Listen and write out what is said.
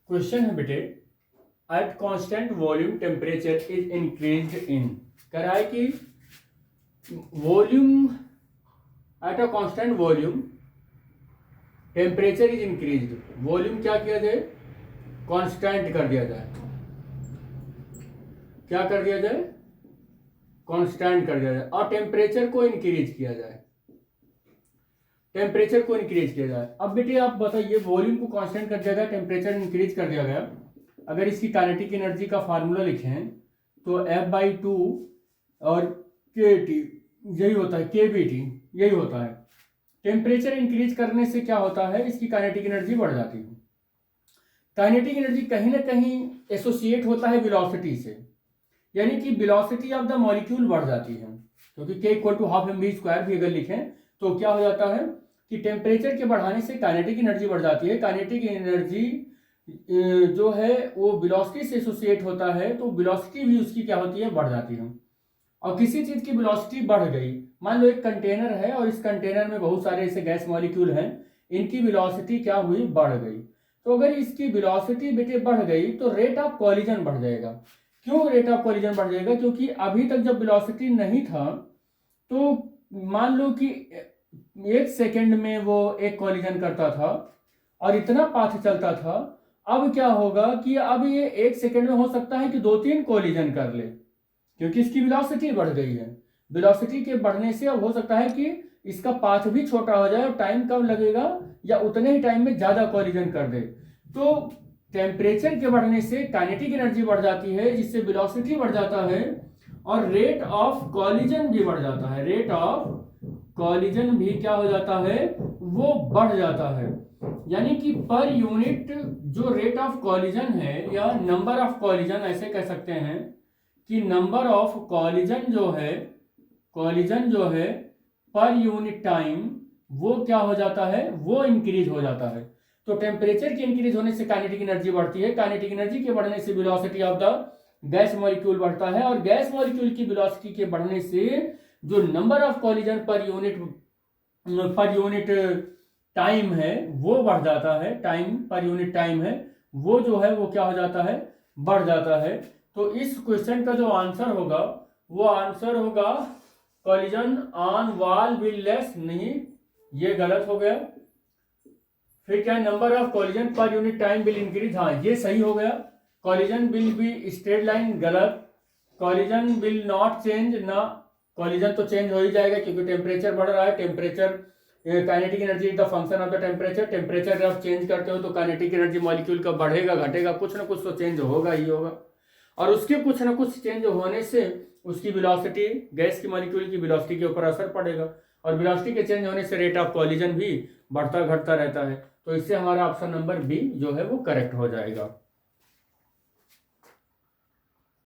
Question है बेटे, at constant volume temperature is increased इन, कह रहा है कि volume at a constant volume temperature is increased, volume क्या किया जाए, कांस्टेंट कर दिया जाए, क्या कर दिया जाए, कांस्टेंट कर दिया जाए, और टेम्परेचर को इंक्रीज किया जाए, टेम्परेचर को इंक्रीज किया जाए। अब बेटे आप बताइए, वॉल्यूम को कांस्टेंट कर दिया गया, टेम्परेचर इंक्रीज कर दिया गया, अगर इसकी काइनेटिक एनर्जी का फार्मूला लिखें तो F/2 और kT यही होता है, kBT यही होता है। टेम्परेचर इंक्रीज करने से क्या होता है, इसकी काइनेटिक एनर्जी बढ़ जाती है। काइनेटिक एनर्जी कहीं ना कहीं एसोसिएट होता है वेलोसिटी से, यानी कि वेलोसिटी ऑफ द मॉलिक्यूल बढ़ जाती है, क्योंकि k = ½ mv² भी अगर लिखें तो क्या हो जाता है कि टेम्परेचर के बढ़ाने से काइनेटिक एनर्जी बढ़ जाती है। काइनेटिक एनर्जी जो है वो वेलोसिटी से एसोसिएट होता है, तो वेलोसिटी भी उसकी क्या होती है, बढ़ जाती है। और किसी चीज की वेलोसिटी बढ़ गई, मान लो एक कंटेनर है और इस कंटेनर में बहुत सारे ऐसे गैस मॉलिक्यूल हैं, इनकी वेलोसिटी क्या हुई, बढ़ गई। तो अगर इसकी वेलोसिटी बेटे बढ़ गई तो रेट ऑफ कॉलिजन बढ़ जाएगा। क्यों रेट ऑफ कॉलिजन बढ़ जाएगा, क्योंकि अभी तक जब वेलोसिटी नहीं था तो मान लो कि 1 सेकेंड में वो एक कॉलिजन करता था और इतना पाथ चलता था। अब क्या होगा कि अब ये 1 सेकेंड में हो सकता है कि 2-3 कॉलिजन कर ले, क्योंकि इसकी वेलोसिटी बढ़ गई है। वेलोसिटी के बढ़ने से अब हो सकता है कि इसका पाथ भी छोटा हो जाए और टाइम कम लगेगा या उतने ही टाइम में ज्यादा कॉलिजन कर दे। तो टेम्परेचर के बढ़ने से काइनेटिक एनर्जी बढ़ जाती है, जिससे वेलोसिटी बढ़ जाता है और रेट ऑफ कॉलिजन भी बढ़ जाता है। रेट ऑफ कॉलिजन भी क्या हो जाता है, वो बढ़ जाता है। यानी कि पर यूनिट जो रेट ऑफ कॉलिजन है या नंबर ऑफ कॉलिजन ऐसे कह सकते हैं कि नंबर ऑफ कॉलिजन जो है पर यूनिट टाइम वो क्या हो जाता है, वो इंक्रीज हो जाता है। तो टेम्परेचर के इंक्रीज होने से काइनेटिक एनर्जी बढ़ती है, काइनेटिक एनर्जी के बढ़ने से velocity of the gas molecule बढ़ता है और गैस मॉलिक्यूल की वेलोसिटी के बढ़ने से जो number of collision per unit time है वो बढ़ जाता है। टाइम पर यूनिट टाइम है वो जो है वो क्या हो जाता है, बढ़ जाता है। तो इस क्वेश्चन का जो आंसर होगा वो आंसर होगा collision on wall will less, नहीं ये गलत हो गया। फिर क्या है, number of collision per unit time will increase, हाँ ये सही हो गया। Collision will be straight line, गलत। कॉलिजन विल नॉट चेंज, ना कॉलिजन तो चेंज हो ही जाएगा क्योंकि टेम्परेचर बढ़ रहा है। Temperature kinetic energy is the function of the temperature. Temperature जब चेंज करते हो तो काइनेटिक एनर्जी मॉलिक्यूल का बढ़ेगा घटेगा, कुछ ना कुछ तो चेंज होगा ही होगा, और उसके कुछ ना कुछ चेंज होने से उसकी वेलोसिटी, गैस की मॉलिक्यूल की वेलोसिटी के ऊपर असर पड़ेगा, और वेलोसिटी के चेंज होने से रेट ऑफ कॉलिजन भी बढ़ता घटता रहता है। तो इससे हमारा ऑप्शन नंबर बी जो है वो करेक्ट हो जाएगा।